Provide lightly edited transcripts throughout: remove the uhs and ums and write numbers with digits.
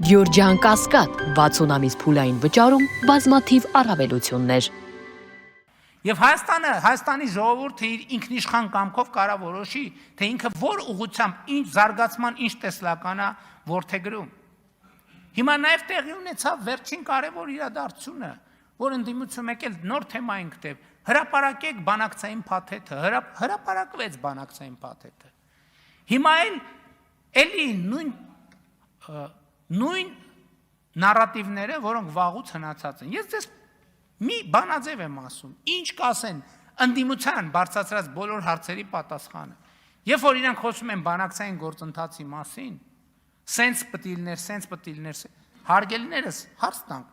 Գյորջյան Կասկադ 60 ամիս փուլային վճարում բազմաթիվ առավելություններ։ Եվ Հայաստանի ժողովուրդը իր ինքնիշխան կամքով կարա որոշի, թե ինքը որ ուղղությամբ ինչ զարգացման, ինչ տեսլականա որդեգրում։ Հիմա նաև տեղի ունեցավ վերջին կարևոր իրադարձությունը, որ ընդդիմություն եկել նոր թեմա ենք տեղ, հրապարակեք բանակցային փաթեթը, հրապարակվեց բանակցային փաթեթը։ Հիմա էլի նույն նարատիվները, որոնք վաղուց հնացած են։ Ես ձեզ մի բանաձև եմ ասում, ինչ կասեն ընդդիմության բարձրացրած բոլոր հարցերի պատասխանը։ Երբ որ իրանք խոսում են բանակցային գործընթացի մասին, սենց պտիլներ, հարգելիներս հարց տանք,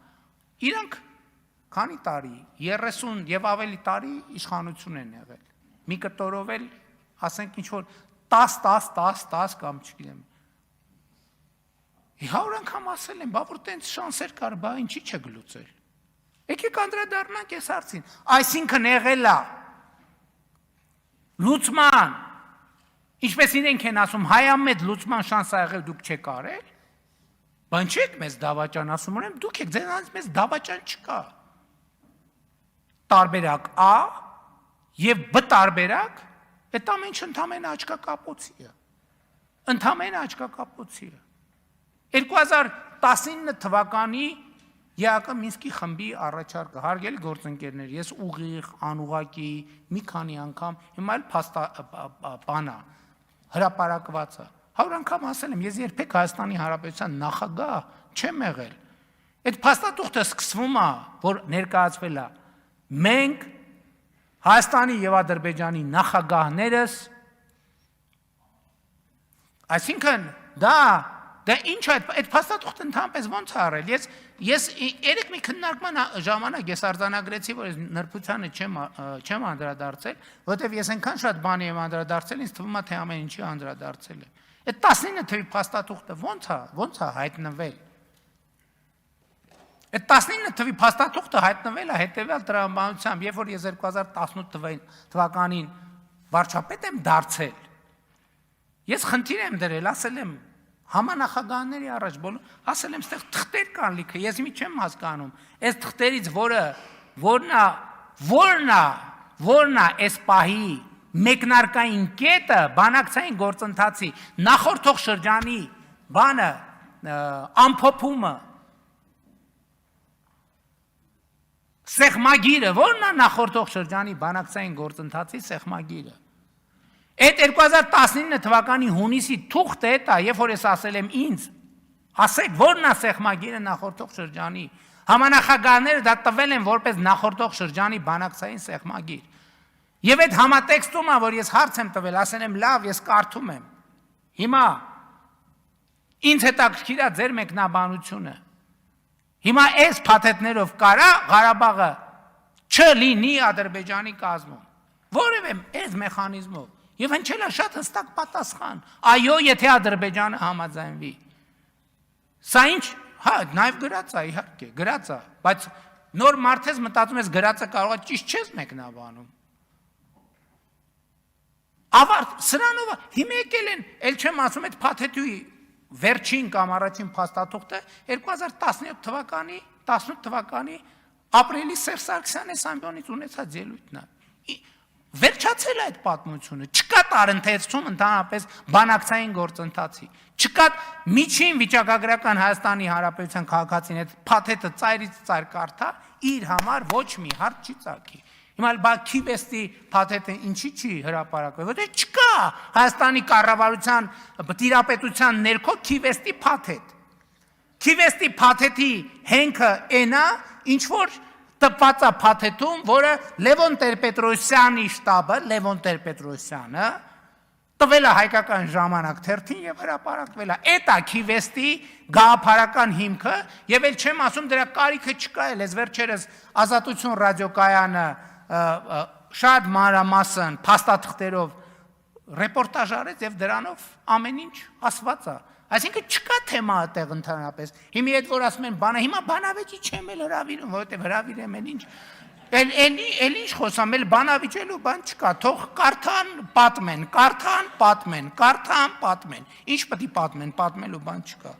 իրանք քանի տարի, 30 եւ ավելի տարի իշխանություն են եղել։ Մի կտորով էլ, ասենք ինչ որ 10 կամ չգիտեմ։ 100 անգամ ասել են, բա որ տենց շանսեր կար, բա ինչի՞ չգլուծել։ Եկեք անդրադառնանք այս հարցին։ Այսինքն եղել է լուծման, ինչպես իրենք են ասում, հայամետ լուծման շանս ա եղել, դուք չեք արել։ Բան չեք մեզ դավաճան ասում, ուրեմն դուք եք, ձեզանից մեզ դավաճան չկա։ Տարբերակ A եւ B տարբերակ, այդ ամենը ընդամենը աչքակապոցի է։ Ընդամենը աչքակապոցի է։ 2019 թվականի ԵԱԿ Մինսկի խմբի առաջարկը, հարգելի գործընկերներ, ես ուղիղ, անուղակի, մի քանի անգամ, հիմա էլ բանա, հրապարակված է, 100 անգամ ասել եմ, ես երբեք Հայաստանի Հանրապետության նախագահ չեմ եղել։ Այդ փաստաթուղթը սկսվում է, որ ներկայացվել է, մենք Հայաստանի եւ Ադրբեջանի նախագահներս, այսինքն դա ինչ է, այդ փաստաթուղթը ընդհանրապես ոնց է արել։ Ես երեք մի քննարկման ժամանակ ես արձանագրեցի, որ ես նրբությանը չեմ անդրադարձել, որովհետև ես այնքան շատ բանի եմ անդրադարձել, ինձ թվում է թե ամեն ինչի անդրադարձել եմ։ Այդ 19 թվի փաստաթուղթը ոնց է հայտնվել։ Այդ 19 թվի փաստաթուղթը հայտնվել է հետևյալ տրամաբանությամբ, երբ որ ես 2018 թվականին վարչապետ եմ դարձել, ես խնդիր եմ դրել, ասել եմ համանախագահների առաջ բոլոր, ասել եմ, ստեղ թղթեր կան լիքը, ես մի չեմ հասկանում, այս թղթերից որն է այս պահի մեկնարկային կետը բանակցային գործընթացի նախորդող շրջանի բանը ամփոփումը սեղմագիրը, որն է նախորդող շրջանի բանակցային գործընթացի սեղմագիրը։ Այդ 2019 թվականի հունիսի թուղթը է, երբ որ ես ասել եմ ինձ, ասեք որն է սեղմագիրը նախորդող շրջանի, համանախագահները դա տվել են որպես նախորդող շրջանի բանակցային սեղմագիր։ Եվ այդ համատեքստում է, որ ես հարց եմ տվել, ասել եմ լավ, ես կարդում եմ։ Հիմա ինձ հետաքրքիր է ձեր մեկնաբանությունը։ Հիմա այս փաթեթներով կարա Ղարաբաղը չլինի Ադրբեջանի կազմում։ Որևէ այս մեխանիզմով։ Եվ հնչել է շատ հստակ պատասխան։ Այո, եթե Ադրբեջանը համաձայնվի։ Սա ինչ, հա, նաև գրած է, իհարկե, գրած է, բայց նոր մարդ ես մտածում ես գրածը կարող է ճիշտ չես մեկնաբանում։ Ավարտ, սրանով հիմա եկել են, էլ չեմ ասում այդ փաթեթի վերջին կամ առաջին փաստաթուղթը 2018 թվականի ապրիլի Սերժ Սարգսյանի Սամբյոնից ունեցած ելույթն է։ Վերջացել է այդ պատմությունը, չկա տարընթերցում ընդհանրապես բանակցային գործընթացի, չկա միջին վիճակագրական Հայաստանի Հանրապետության քաղաքացին այդ փաթեթը ծայրից ծայր կարդա, իր համար ոչ մի հարց չի ծագի։ Հիմա բա Քիվեստի փաթեթը ինչի չի հրապարակվել, որտեղ չկա Հայաստանի կառավարության տիրապետության ներքո Քիվեստի փաթեթ։ Քիվեստի փաթեթի հենքը այնա, ինչ որ տպված է փաթեթում, որը Լևոն Տեր-Պետրոսյանի շտաբը, Լևոն Տեր-Պետրոսյանը տվել է Հայկական ժամանակ թերթին եւ հրապարակվել է։ Էդ է Քիվեստի գաղափարական հիմքը, եւ էլ չեմ ասում դրա կարիքը չկա, ես վերջերս Ազատություն ռադիոկայանը շատ մանրամասն փաստաթղթերով ռեպորտաժ արեց եւ դրանով ամեն ինչ ասված է։ Այսինքն չկա թեմա այդտեղ ընդհանրապես։ Հիմա այդ որ ասում են բանա, հիմա բանավեճի չեմ էլ հրավիրում, որովհետեւ հրավիրեմ էլ ինչ։ Էլ ինչ խոսամ, էլ բանավիճելու բան չկա, թող կարդան, պատմեն, կարդան, պատմեն, կարդան, պատմեն։ Ինչ պետք է պատմեն, պատմելու բան չկա։